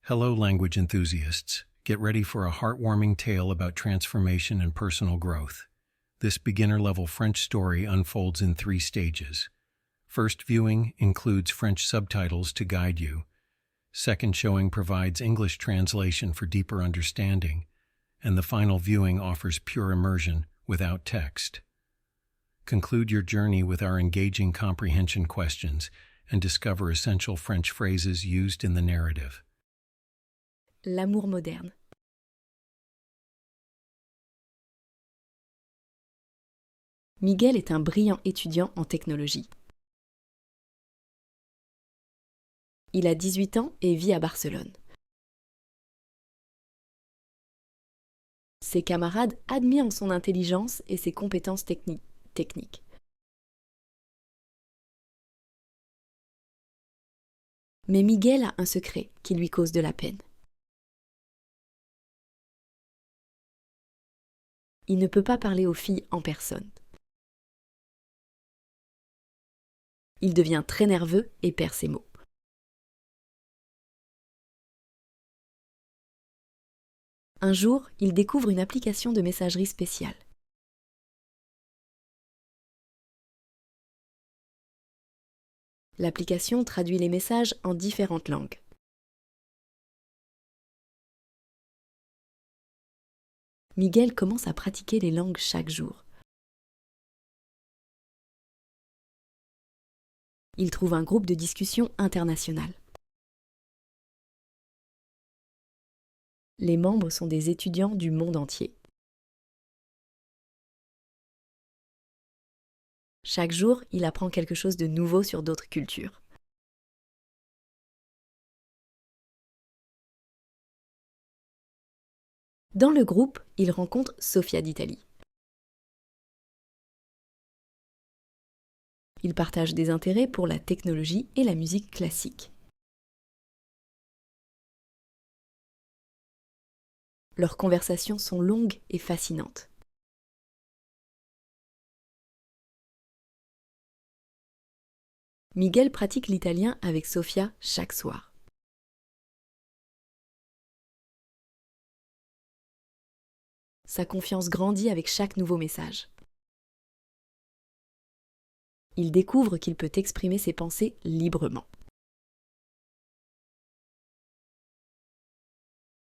Hello, language enthusiasts. Get ready for a heartwarming tale about transformation and personal growth. This beginner-level French story unfolds in 3 stages. First viewing includes French subtitles to guide you. Second showing provides English translation for deeper understanding. And the final viewing offers pure immersion without text. Conclude your journey with our engaging comprehension questions and discover essential French phrases used in the narrative. L'amour moderne. Miguel est un brillant étudiant en technologie. Il a 18 ans et vit à Barcelone. Ses camarades admirent son intelligence et ses compétences techniques. Mais Miguel a un secret qui lui cause de la peine. Il ne peut pas parler aux filles en personne. Il devient très nerveux et perd ses mots. Un jour, il découvre une application de messagerie spéciale. L'application traduit les messages en différentes langues. Miguel commence à pratiquer les langues chaque jour. Il trouve un groupe de discussion international. Les membres sont des étudiants du monde entier. Chaque jour, il apprend quelque chose de nouveau sur d'autres cultures. Dans le groupe, il rencontre Sofia d'Italie. Ils partagent des intérêts pour la technologie et la musique classique. Leurs conversations sont longues et fascinantes. Miguel pratique l'italien avec Sofia chaque soir. Sa confiance grandit avec chaque nouveau message. Il découvre qu'il peut exprimer ses pensées librement.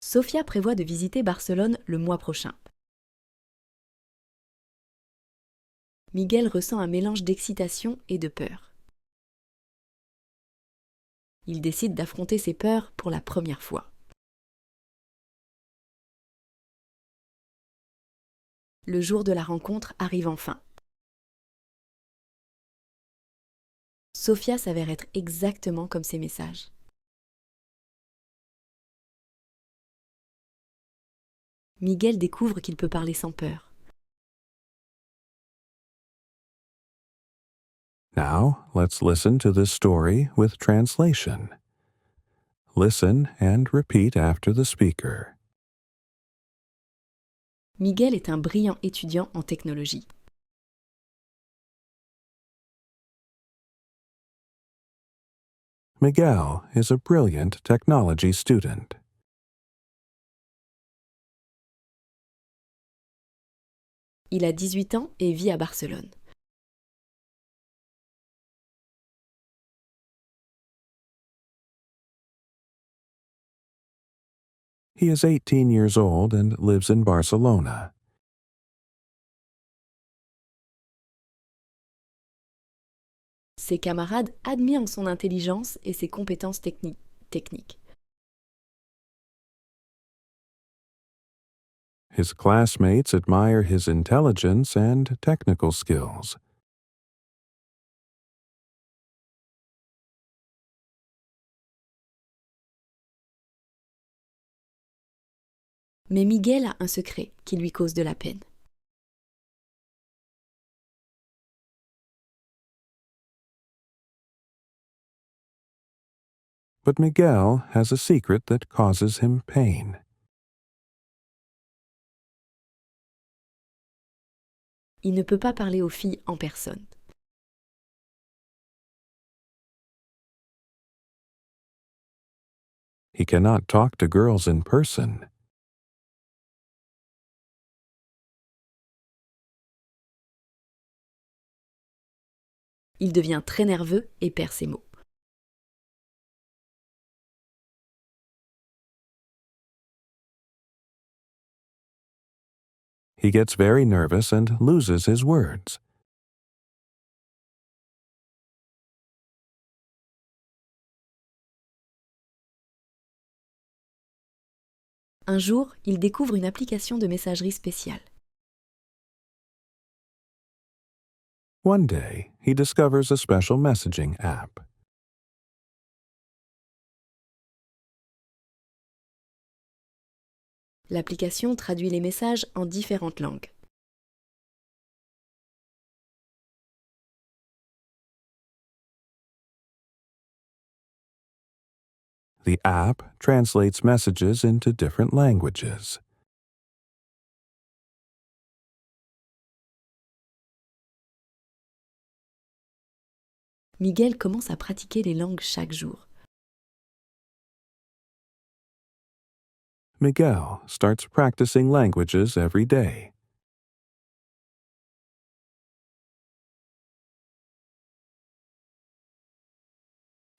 Sofia prévoit de visiter Barcelone le mois prochain. Miguel ressent un mélange d'excitation et de peur. Il décide d'affronter ses peurs pour la première fois. Le jour de la rencontre arrive enfin. Sofia s'avère être exactement comme ses messages. Miguel découvre qu'il peut parler sans peur. Now, let's listen to this story with translation. Listen and repeat after the speaker. Miguel est un brillant étudiant en technologie. Miguel is a brilliant technology student. Il a 18 ans et vit à Barcelone. He is 18 years old and lives in Barcelona. Ses camarades admirent son intelligence et ses compétences techniques. His classmates admire his intelligence and technical skills. Mais Miguel a un secret qui lui cause de la peine. But Miguel has a secret that causes him pain. Il ne peut pas parler aux filles en personne. He cannot talk to girls in person. Il devient très nerveux et perd ses mots. He gets very nervous and loses his words. Un jour, il découvre une application de messagerie spéciale. One day, he discovers a special messaging app. L'application traduit les messages en différentes langues. The app translates messages into different languages. Miguel commence à pratiquer les langues chaque jour. Miguel starts practicing languages every day.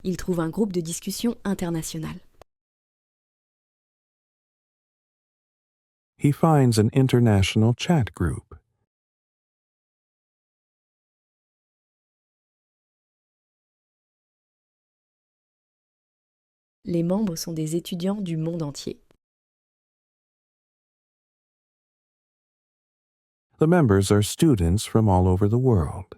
Il trouve un groupe de discussion international. He finds an international chat group. Les membres sont des étudiants du monde entier. The members are students from all over the world.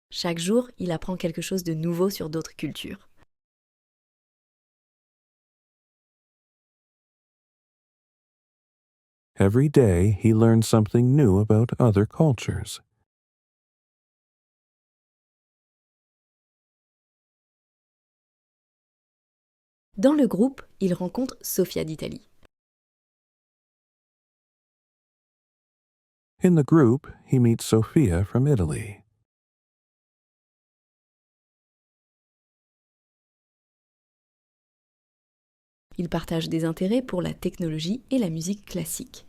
Chaque jour, il apprend quelque chose de nouveau sur d'autres cultures. Every day, he learns something new about other cultures. Dans le groupe, il rencontre Sofia d'Italie. In the group, he meets Sophia from Italy. Ils partagent des intérêts pour la technologie et la musique classique.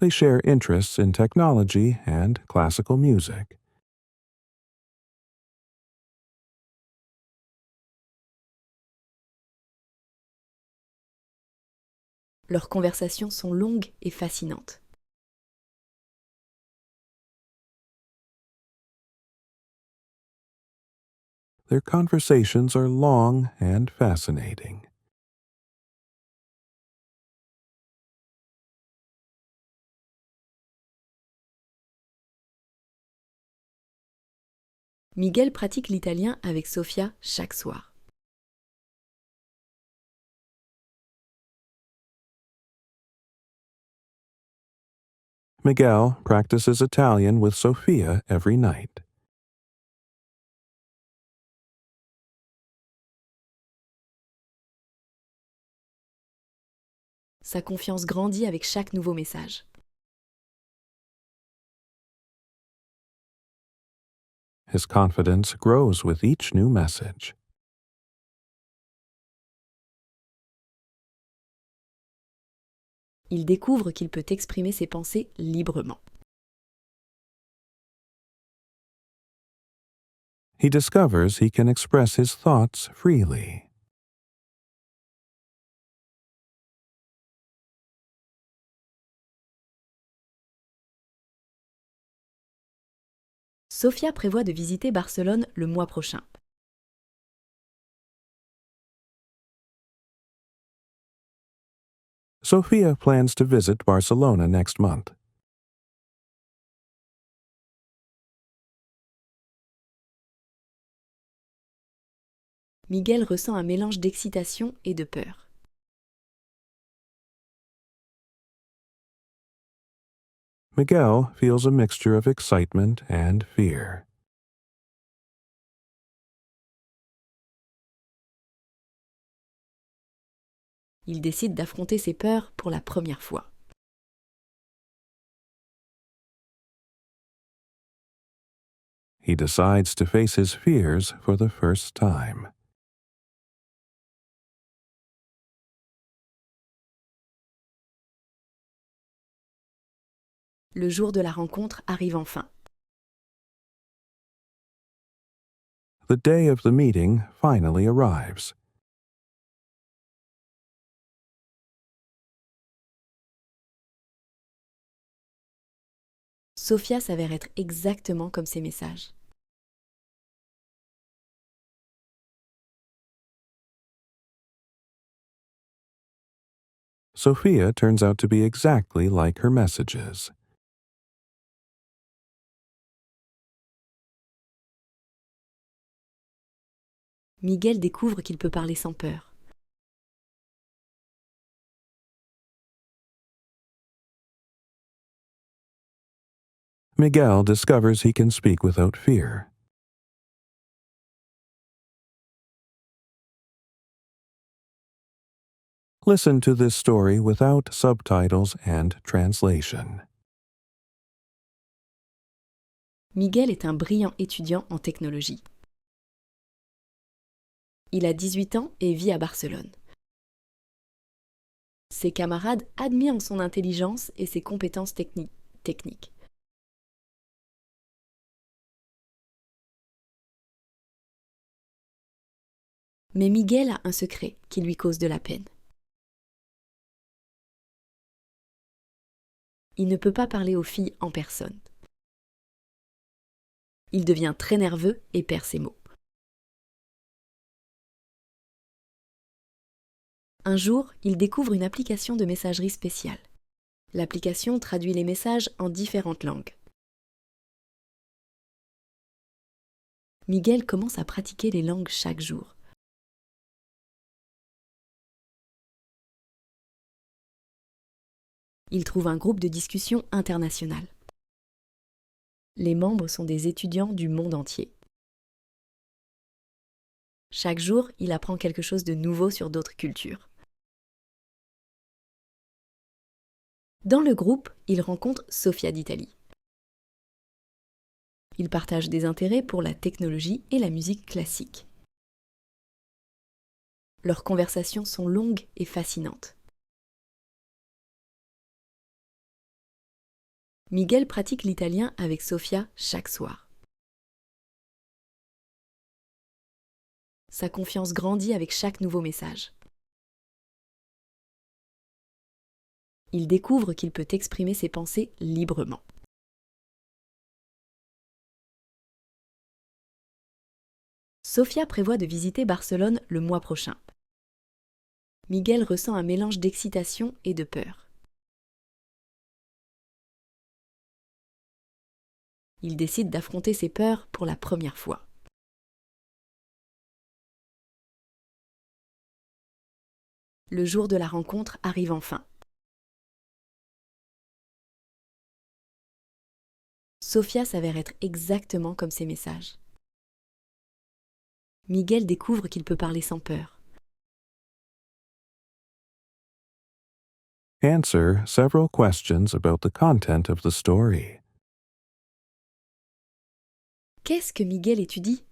They share interests in technology and classical music. Leurs conversations sont longues et fascinantes. Their conversations are long and fascinating. Miguel pratique l'italien avec Sofia chaque soir. Miguel practices Italian with Sophia every night. Sa confiance grandit avec chaque nouveau message. His confidence grows with each new message. Il découvre qu'il peut exprimer ses pensées librement. He discovers he can express his thoughts freely. Sofia prévoit de visiter Barcelone le mois prochain. Sophia plans to visit Barcelona next month. Miguel ressent un mélange d'excitation et de peur. Miguel feels a mixture of excitement and fear. Il décide d'affronter ses peurs pour la première fois. he decides to face his fears for the first time. Le jour de la rencontre arrive enfin. The day of the meeting finally arrives. Sophia s'avère être exactement comme ses messages. Sophia turns out to be exactly like her messages. Miguel découvre qu'il peut parler sans peur. Miguel discovers he can speak without fear. Listen to this story without subtitles and translation. Miguel est un brillant étudiant en technologie. Il a 18 ans et vit à Barcelone. Ses camarades admirent son intelligence et ses compétences techniques. Mais Miguel a un secret qui lui cause de la peine. Il ne peut pas parler aux filles en personne. Il devient très nerveux et perd ses mots. Un jour, il découvre une application de messagerie spéciale. L'application traduit les messages en différentes langues. Miguel commence à pratiquer les langues chaque jour. Il trouve un groupe de discussion international. Les membres sont des étudiants du monde entier. Chaque jour, il apprend quelque chose de nouveau sur d'autres cultures. Dans le groupe, il rencontre Sofia d'Italie. Ils partagent des intérêts pour la technologie et la musique classique. Leurs conversations sont longues et fascinantes. Miguel pratique l'italien avec Sofia chaque soir. Sa confiance grandit avec chaque nouveau message. Il découvre qu'il peut exprimer ses pensées librement. Sofia prévoit de visiter Barcelone le mois prochain. Miguel ressent un mélange d'excitation et de peur. Il décide d'affronter ses peurs pour la première fois. Le jour de la rencontre arrive enfin. Sofia s'avère être exactement comme ses messages. Miguel découvre qu'il peut parler sans peur. Answer several questions about the content of the story. Qu'est-ce que Miguel étudie ?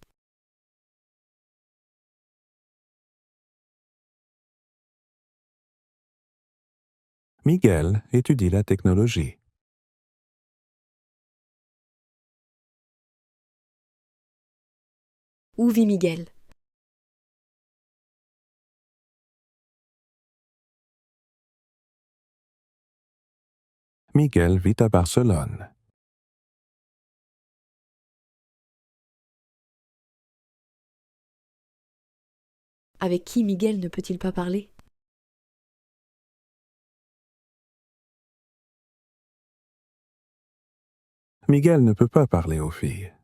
Miguel étudie la technologie. Où vit Miguel ? Miguel vit à Barcelone. Avec qui Miguel ne peut-il pas parler ? Miguel ne peut pas parler aux filles.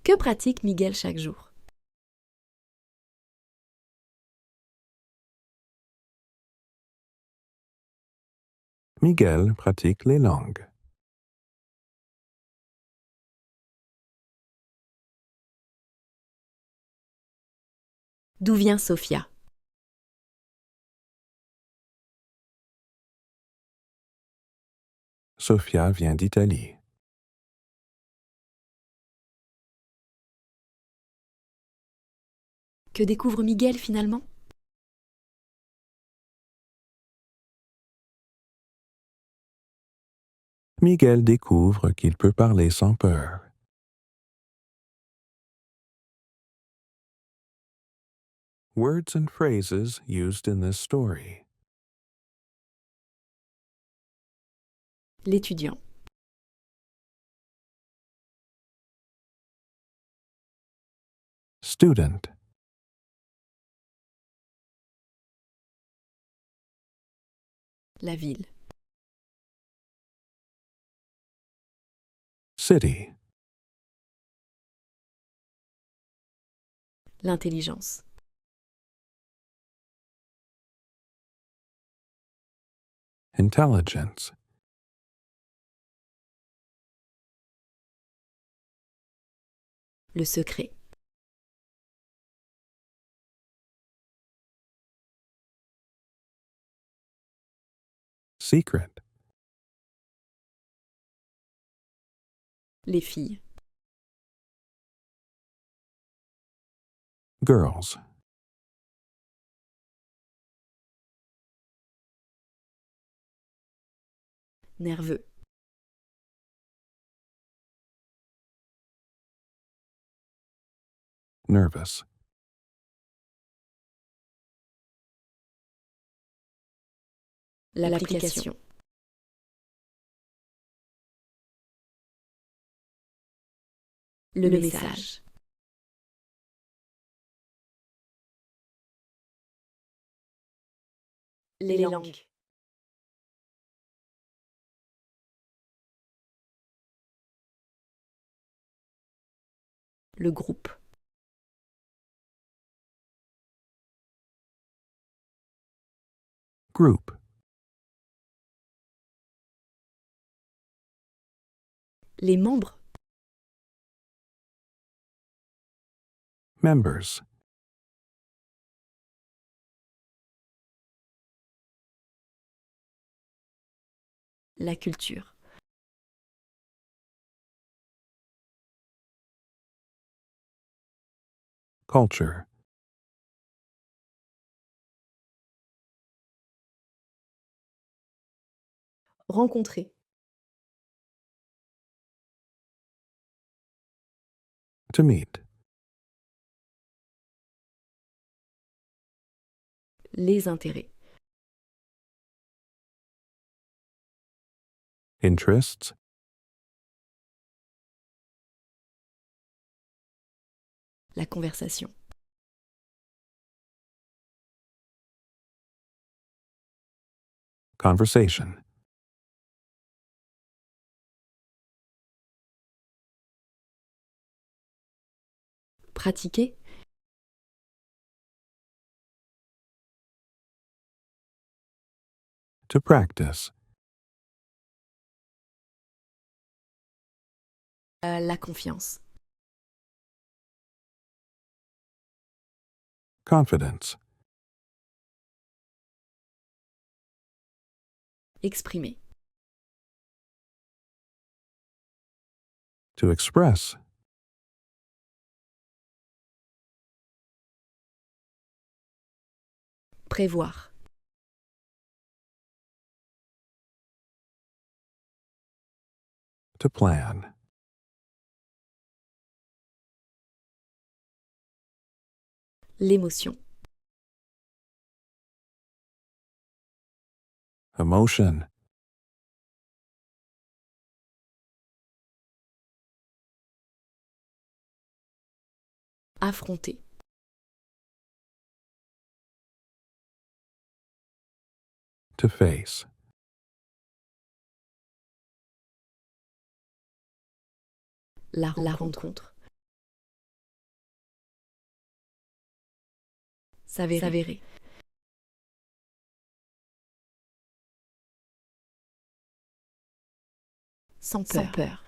Que pratique Miguel chaque jour ? Miguel pratique les langues. D'où vient Sofia ? Sofia vient d'Italie. Que découvre Miguel finalement? Miguel découvre qu'il peut parler sans peur. Words and phrases used in this story. L'étudiant. Student. La ville. City. L'intelligence. Intelligence. Le secret. Secret. Les filles. Girls. Nerveux. Nervous. L'application. Le message. Les langues. Le groupe. Group. Les membres. Members. La culture. Culture. Rencontrer. To meet. Les intérêts. Interests. La conversation. Conversation. Pratiquer. To practice. La confiance. Confidence. Exprimer. To express. Prévoir. To plan. L'émotion. Emotion. Affronter. To face. La rencontre. S'avérer. Sans peur.